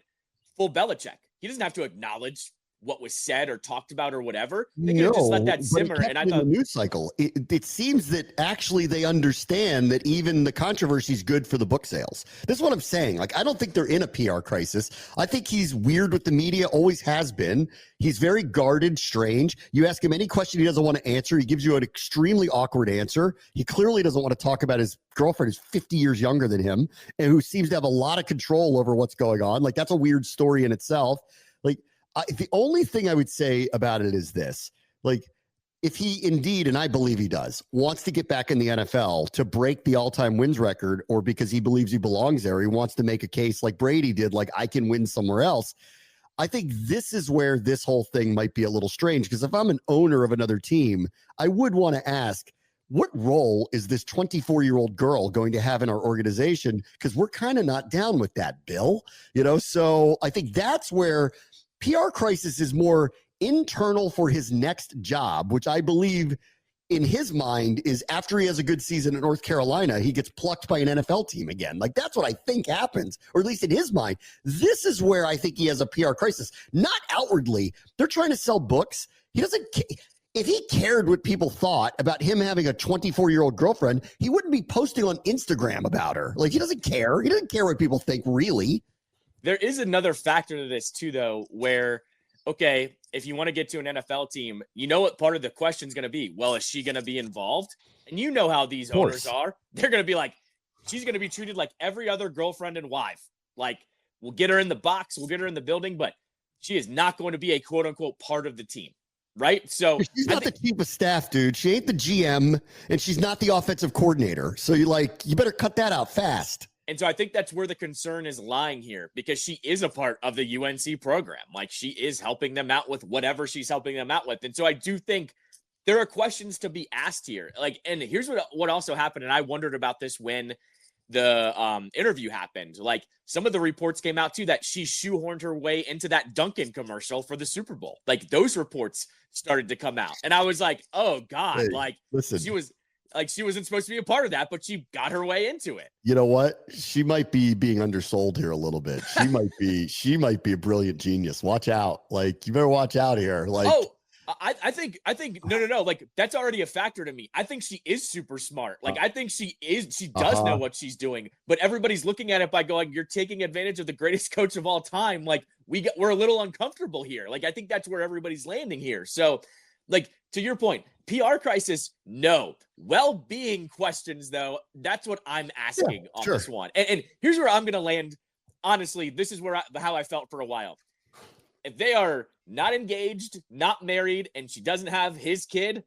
full Belichick. He doesn't have to acknowledge what was said or talked about or whatever. They could have just let that simmer. And I thought the news cycle, it seems that actually they understand that even the controversy is good for the book sales. This is what I'm saying. I don't think they're in a PR crisis. I think he's weird with the media, always has been. He's very guarded, strange. You ask him any question he doesn't want to answer. He gives you an extremely awkward answer. He clearly doesn't want to talk about his girlfriend who's 50 years younger than him and who seems to have a lot of control over what's going on. That's a weird story in itself. The only thing I would say about it is this, if he indeed, and I believe he does, wants to get back in the NFL to break the all-time wins record, or because he believes he belongs there, he wants to make a case like Brady did, I can win somewhere else. I think this is where this whole thing might be a little strange, because if I'm an owner of another team, I would want to ask, what role is this 24-year-old girl going to have in our organization? Because we're kind of not down with that, Bill. So I think that's where PR crisis is more internal for his next job, which I believe in his mind is after he has a good season at North Carolina, he gets plucked by an NFL team again. That's what I think happens, or at least in his mind. This is where I think he has a PR crisis, not outwardly. They're trying to sell books. He doesn't if he cared what people thought about him having a 24-year-old girlfriend, he wouldn't be posting on Instagram about her. He doesn't care. He doesn't care what people think, really. There is another factor to this too, though, where, okay, if you want to get to an NFL team, what part of the question is going to be? Well, is she going to be involved? And you know how these owners are. They're going to be she's going to be treated like every other girlfriend and wife. We'll get her in the box, we'll get her in the building, but she is not going to be a quote unquote part of the team. Right. So she's not the chief of staff, dude. She ain't the GM and she's not the offensive coordinator. So you better cut that out fast. And so I think that's where the concern is lying here, because she is a part of the UNC program. She is helping them out with whatever she's helping them out with. And so I do think there are questions to be asked here. And here's what also happened. And I wondered about this when the interview happened. Some of the reports came out too, that she shoehorned her way into that Dunkin' commercial for the Super Bowl. Those reports started to come out. And I was like, oh God, hey, listen. She wasn't supposed to be a part of that, but she got her way into it. You know what? She might be being undersold here a little bit. She might be a brilliant genius. Watch out. You better watch out here. I think no. Like, that's already a factor to me. I think she is super smart. Like, I think she does know what she's doing, but everybody's looking at it by going, you're taking advantage of the greatest coach of all time. Like, we're a little uncomfortable here. Like, I think that's where everybody's landing here. So, like, to your point, PR crisis, no. Well-being questions, though, that's what I'm asking on this one. And here's where I'm going to land. Honestly, this is how I felt for a while. If they are not engaged, not married, and she doesn't have his kid,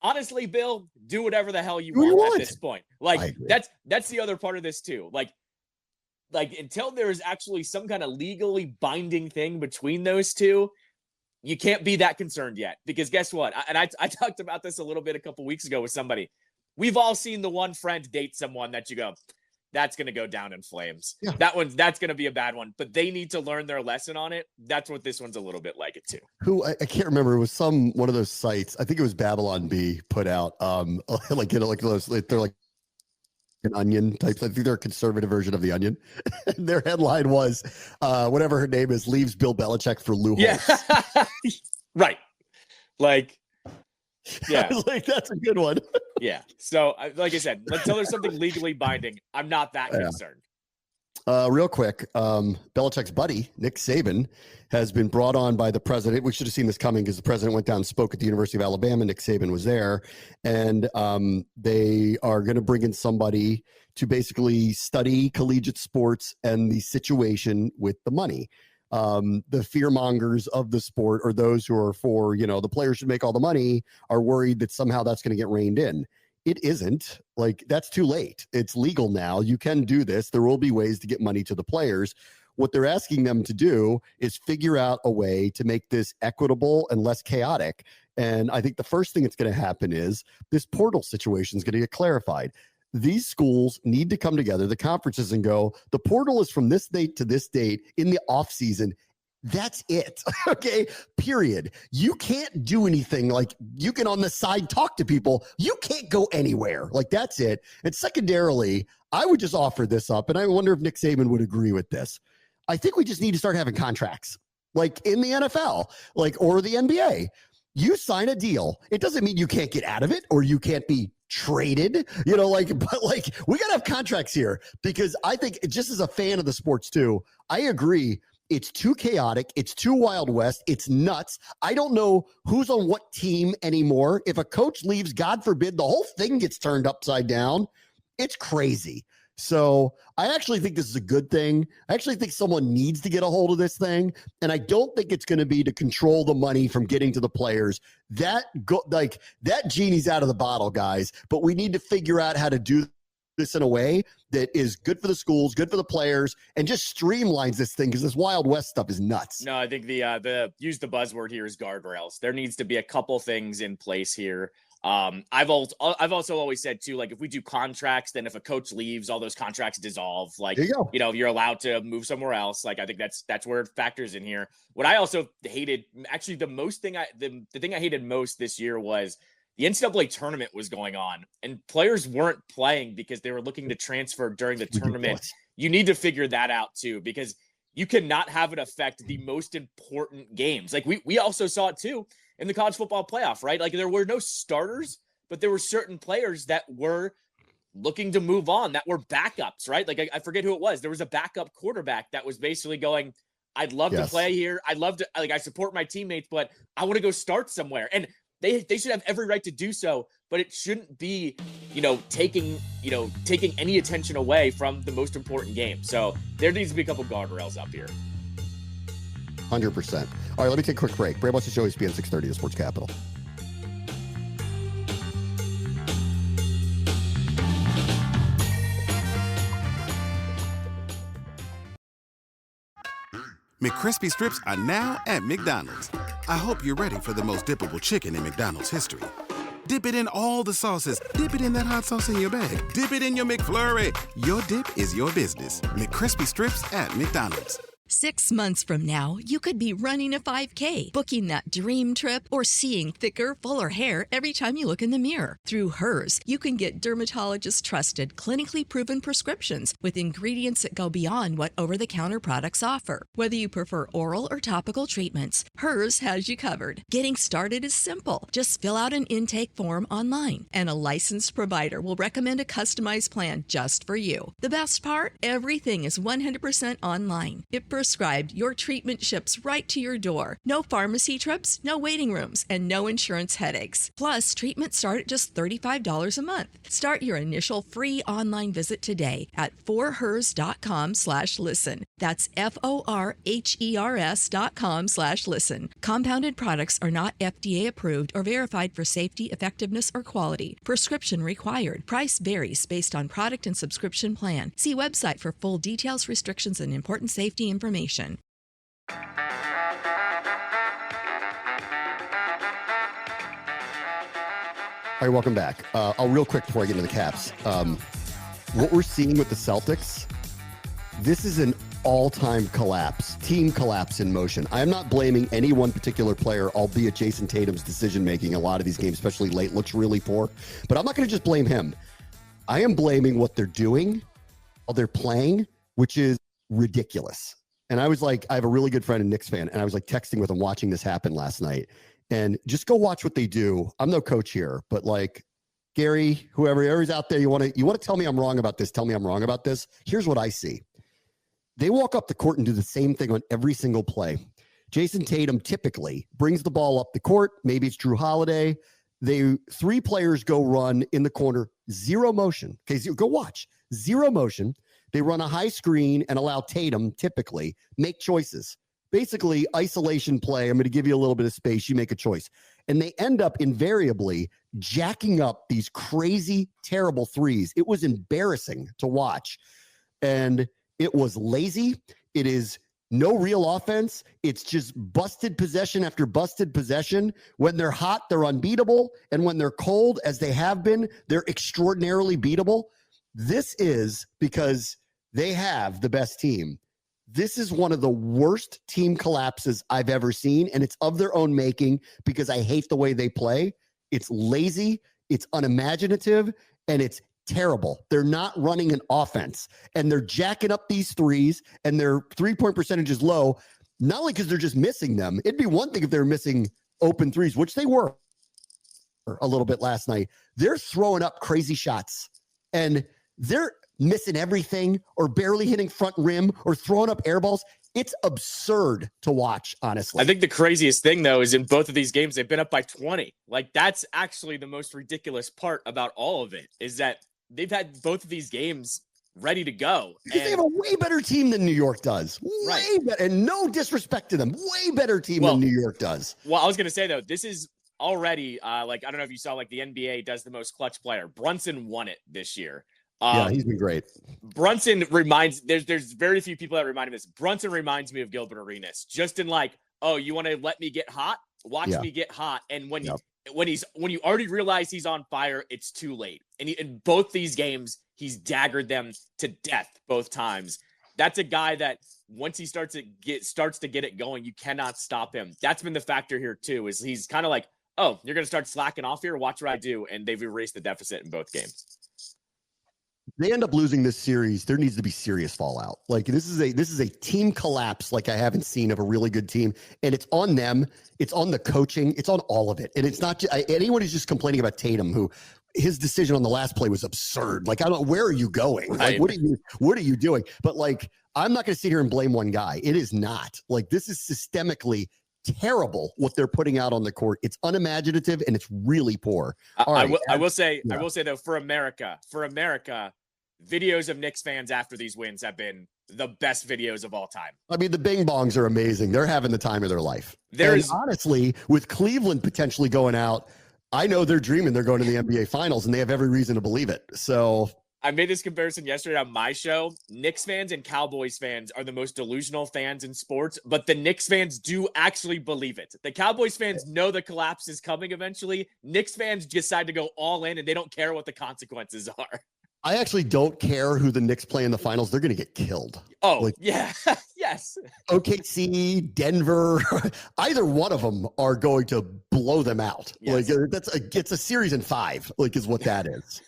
honestly, Bill, do whatever the hell you want at this point. Like, that's the other part of this too. Like until there is actually some kind of legally binding thing between those two, you can't be that concerned yet. Because guess what? I talked about this a little bit a couple weeks ago with somebody. We've all seen the one friend date someone that you go, that's going to go down in flames. Yeah. That's going to be a bad one, but they need to learn their lesson on it. That's what this one's a little bit like it too. I can't remember. It was one of those sites. I think it was Babylon Bee put out, like those, they're like an Onion type. I think they're a conservative version of the Onion. And their headline was, whatever her name is, leaves Bill Belichick for Lou Holtz. Yeah. Right. Like, yeah. I was like, that's a good one. Yeah. So, like I said, until there's something legally binding, I'm not that concerned. Real quick, Belichick's buddy, Nick Saban, has been brought on by the president. We should have seen this coming because the president went down and spoke at the University of Alabama. Nick Saban was there. And they are going to bring in somebody to basically study collegiate sports and the situation with the money. The fear mongers of the sport, or those who are for, the players should make all the money, are worried that somehow that's going to get reined in. It isn't. Like, that's too late. It's legal now. You can do this. There will be ways to get money to the players. What they're asking them to do is figure out a way to make this equitable and less chaotic. And I think the first thing that's going to happen is this portal situation is going to get clarified. These schools need to come together, the conferences, and go, the portal is from this date to this date in the off season. That's it. Okay. Period. You can't do anything. Like, you can on the side talk to people. You can't go anywhere. Like, that's it. And secondarily, I would just offer this up, and I wonder if Nick Saban would agree with this. I think we just need to start having contracts, like in the NFL, or the NBA. You sign a deal. It doesn't mean you can't get out of it or you can't be traded, but we got to have contracts here, because I think, just as a fan of the sports too, I agree. It's too chaotic. It's too Wild West. It's nuts. I don't know who's on what team anymore. If a coach leaves, God forbid, the whole thing gets turned upside down. It's crazy. So I actually think this is a good thing. I actually think someone needs to get a hold of this thing. And I don't think it's going to be to control the money from getting to the players. That genie's out of the bottle, guys. But we need to figure out how to do this in a way that is good for the schools, good for the players, and just streamlines this thing, because this Wild West stuff is nuts. No, I think the use the buzzword here is guardrails. There needs to be a couple things in place here. I've also always said too, like, if we do contracts, then if a coach leaves, all those contracts dissolve. Like, you're allowed to move somewhere else. Like, I think that's where it factors in here. What I also hated, actually, the thing I hated most this year was the NCAA tournament was going on and players weren't playing because they were looking to transfer during the tournament. You need to figure that out too, because you cannot have it affect the most important games. Like, we also saw it too in the college football playoff, right? Like, there were no starters, but there were certain players that were looking to move on, that were backups, right? Like, I forget who it was. There was a backup quarterback that was basically going, I'd love to play here. I'd love to, I support my teammates, but I want to go start somewhere. And they should have every right to do so, but it shouldn't be, taking any attention away from the most important game. So there needs to be a couple guardrails up here. 100%. All right, let me take a quick break. Bram wants to show ESPN 630 at Sports Capital. McCrispy strips are now at McDonald's. I hope you're ready for the most dippable chicken in McDonald's history. Dip it in all the sauces. Dip it in that hot sauce in your bag. Dip it in your McFlurry. Your dip is your business. McCrispy strips at McDonald's. 6 months from now, you could be running a 5K, booking that dream trip, or seeing thicker, fuller hair every time you look in the mirror. Through Hers, you can get dermatologist-trusted, clinically proven prescriptions with ingredients that go beyond what over-the-counter products offer. Whether you prefer oral or topical treatments, Hers has you covered. Getting started is simple. Just fill out an intake form online, and a licensed provider will recommend a customized plan just for you. The best part? Everything is 100% online. If prescribed, your treatment ships right to your door. No pharmacy trips, no waiting rooms, and no insurance headaches. Plus, treatments start at just $35 a month. Start your initial free online visit today at forhers.com/listen. That's FORHERS.com/listen. Compounded products are not FDA approved or verified for safety, effectiveness, or quality. Prescription required. Price varies based on product and subscription plan. See website for full details, restrictions, and important safety information. All right, welcome back. I'll real quick before I get into the Caps. What we're seeing with the Celtics, this is an all-time collapse, team collapse in motion. I am not blaming any one particular player, albeit Jason Tatum's decision-making a lot of these games, especially late, looks really poor. But I'm not going to just blame him. I am blaming what they're doing, how they're playing, which is ridiculous. And I was like, I have a really good friend, a Knicks fan, and I was like texting with him watching this happen last night. And just go watch what they do. I'm no coach here, but like Gary, whoever's out there, you want to tell me I'm wrong about this, tell me I'm wrong about this. Here's what I see. They walk up the court and do the same thing on every single play. Jason Tatum typically brings the ball up the court. Maybe it's Drew Holiday. Three players go run in the corner, zero motion. Okay, go watch. Zero motion. They run a high screen and allow Tatum typically make choices. Basically, isolation play. I'm going to give you a little bit of space. You make a choice. And they end up invariably jacking up these crazy, terrible threes. It was embarrassing to watch. And it was lazy. It is no real offense. It's just busted possession after busted possession. When they're hot, they're unbeatable. And when they're cold, as they have been, they're extraordinarily beatable. This is because they have the best team. This is one of the worst team collapses I've ever seen, and it's of their own making because I hate the way they play. It's lazy, it's unimaginative, and it's terrible. They're not running an offense, and they're jacking up these threes, and their three-point percentage is low, not only because they're just missing them. It'd be one thing if they're missing open threes, which they were a little bit last night. They're throwing up crazy shots, and they're missing everything or barely hitting front rim or throwing up air balls. It's absurd to watch, honestly. I think the craziest thing, though, is in both of these games, they've been up by 20. Like, that's actually the most ridiculous part about all of it, is that they've had both of these games ready to go. Because they have a way better team than New York does. Way better. And no disrespect to them. Way better team than New York does. Well, I was going to say, though, this is already, like, I don't know if you saw, like, the NBA does the most clutch player. Brunson won it this year. Yeah, he's been great. Brunson reminds, there's very few people that remind me of this. Brunson reminds me of Gilbert Arenas, just in like, oh, you want to let me get hot? Watch me get hot. And when you already realize he's on fire, it's too late. And in both these games, he's daggered them to death both times. That's a guy that once he starts to get it going, you cannot stop him. That's been the factor here too, is he's kind of like, oh, you're going to start slacking off here. Watch what I do. And they've erased the deficit in both games. They end up losing this series, there needs to be serious fallout. Like this is a team collapse like I haven't seen of a really good team, and it's on them, it's on the coaching, it's on all of it. And it's not just, anyone who's just complaining about Tatum, who his decision on the last play was absurd. Like, I don't know, where are you going? Like, what are you doing? But like, I'm not going to sit here and blame one guy. It is not. Like, this is systemically terrible what they're putting out on the court. It's unimaginative and it's really poor. I will say though, for America, videos of Knicks fans after these wins have been the best videos of all time. I mean, the Bing Bongs are amazing. They're having the time of their life. Honestly, with Cleveland potentially going out, I know they're dreaming they're going to the NBA Finals, and they have every reason to believe it. So I made this comparison yesterday on my show. Knicks fans and Cowboys fans are the most delusional fans in sports, but the Knicks fans do actually believe it. The Cowboys fans know the collapse is coming eventually. Knicks fans decide to go all in, and they don't care what the consequences are. I actually don't care who the Knicks play in the finals. They're going to get killed. Oh, like, yeah. Yes. OKC, Denver, either one of them are going to blow them out. Yes. Like it's a series in 5, like is what that is.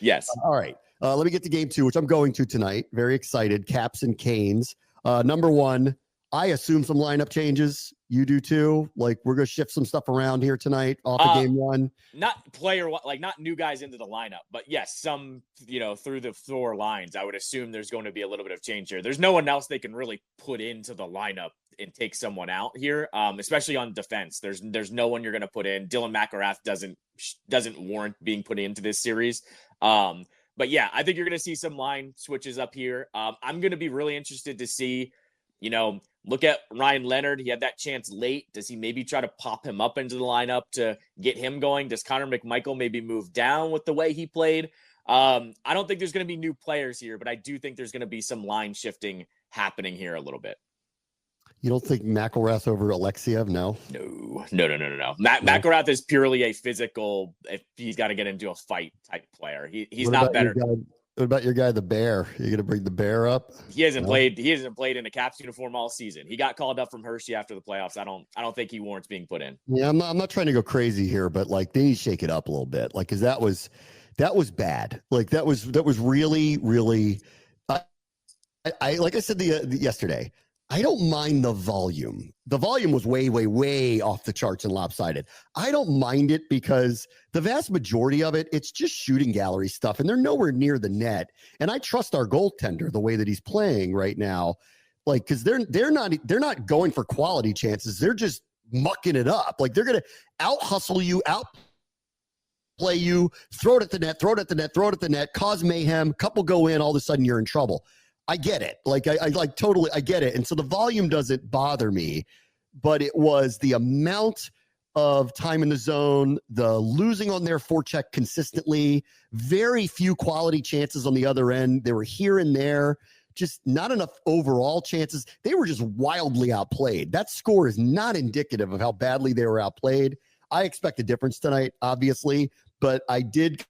Yes. All right. Let me get to game 2, which I'm going to tonight. Very excited. Caps and Canes. Number 1, I assume some lineup changes. You do too. Like we're going to shift some stuff around here tonight off of game 1. Not not new guys into the lineup, but yes, some, through the floor lines. I would assume there's going to be a little bit of change here. There's no one else they can really put into the lineup and take someone out here, especially on defense. There's no one you're going to put in. Dylan McElrath doesn't warrant being put into this series. But yeah, I think you're going to see some line switches up here. I'm going to be really interested to see, look at Ryan Leonard. He had that chance late. Does he maybe try to pop him up into the lineup to get him going? Does Connor McMichael maybe move down with the way he played? I don't think there's going to be new players here, but I do think there's going to be some line shifting happening here a little bit. You don't think McElrath over Alexiev? No. McElrath is purely a physical, if he's got to get into a fight type player. He's not better. What about your guy, the Bear? You going to bring the Bear up? He hasn't played in a Caps uniform all season. He got called up from Hershey after the playoffs. I don't think he warrants being put in. Yeah, I'm not trying to go crazy here, but like they need to shake it up a little bit. Like, cause that was bad. Like that was really, really, I like I said yesterday, I don't mind the volume. The volume was way, way, way off the charts and lopsided. I don't mind it because the vast majority of it, it's just shooting gallery stuff, and they're nowhere near the net. And I trust our goaltender the way that he's playing right now, like because they're not going for quality chances. They're just mucking it up. Like they're gonna out hustle you, outplay you, throw it at the net, cause mayhem. Couple go in, all of a sudden you're in trouble. I get it. Like I totally, I get it. And so the volume doesn't bother me, but it was the amount of time in the zone, the losing on their forecheck consistently, very few quality chances on the other end. They were here and there, just not enough overall chances. They were just wildly outplayed. That score is not indicative of how badly they were outplayed. I expect a difference tonight, obviously, but I did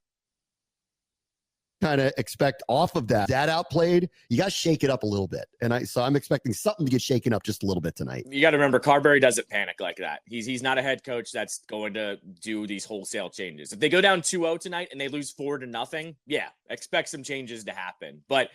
kind of expect off of that outplayed, you got to shake it up a little bit. And I'm expecting something to get shaken up just a little bit tonight. You got to remember, Carberry doesn't panic like that. He's not a head coach that's going to do these wholesale changes. If they go down 2-0 tonight and they lose 4-0, yeah, expect some changes to happen. But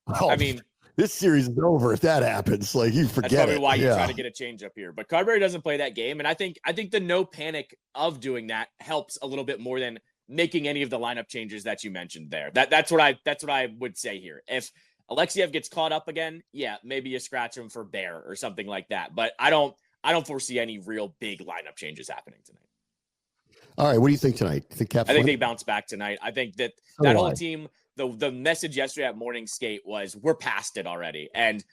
I mean, this series is over if that happens. Like you forget. That's probably why you try to get a change up here. But Carberry doesn't play that game, and I think the no panic of doing that helps a little bit more than making any of the lineup changes that you mentioned there. That's what I would say here. If Alexiev gets caught up again, yeah, maybe you scratch him for Bear or something like that. But I don't foresee any real big lineup changes happening tonight. All right, what do you think tonight? I think they bounce back tonight. I think that whole team, the message yesterday at morning skate was we're past it already. And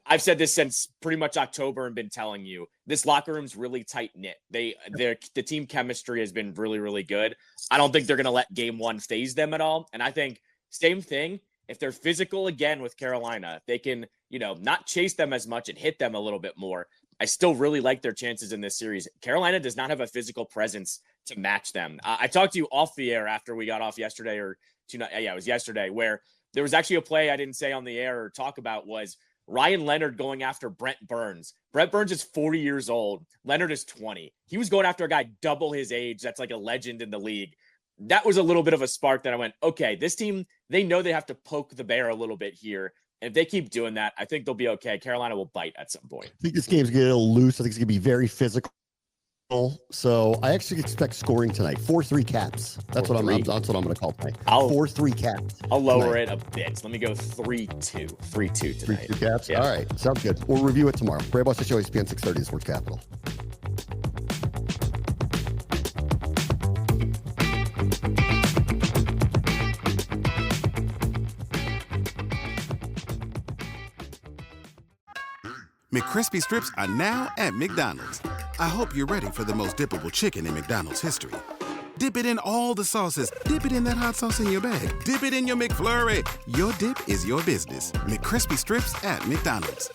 I've said this since pretty much October and been telling you this locker room's really tight knit. The team chemistry has been really, really good. I don't think they're going to let game 1 phase them at all. And I think same thing. If they're physical again with Carolina, they can, not chase them as much and hit them a little bit more. I still really like their chances in this series. Carolina does not have a physical presence to match them. I talked to you off the air after we got off yesterday it was yesterday, where there was actually a play I didn't say on the air or talk about was Ryan Leonard going after Brent Burns. Brent Burns is 40 years old. Leonard is 20. He was going after a guy double his age. That's like a legend in the league. That was a little bit of a spark that I went, okay, this team, they know they have to poke the bear a little bit here. And if they keep doing that, I think they'll be okay. Carolina will bite at some point. I think this game's getting a little loose. I think it's going to be very physical. So I actually expect scoring tonight. 4-3 Caps. That's what I'm going to call tonight. 4-3 Caps. I'll lower it a bit. Let me go 3-2. 3-2 tonight. 3-2 Caps. Yeah. All right. Sounds good. We'll review it tomorrow. Brave Boston Show, ESPN 630 Sports Capital. McCrispy strips are now at McDonald's. I hope you're ready for the most dippable chicken in McDonald's history. Dip it in all the sauces. Dip it in that hot sauce in your bag. Dip it in your McFlurry. Your dip is your business. McCrispy strips at McDonald's.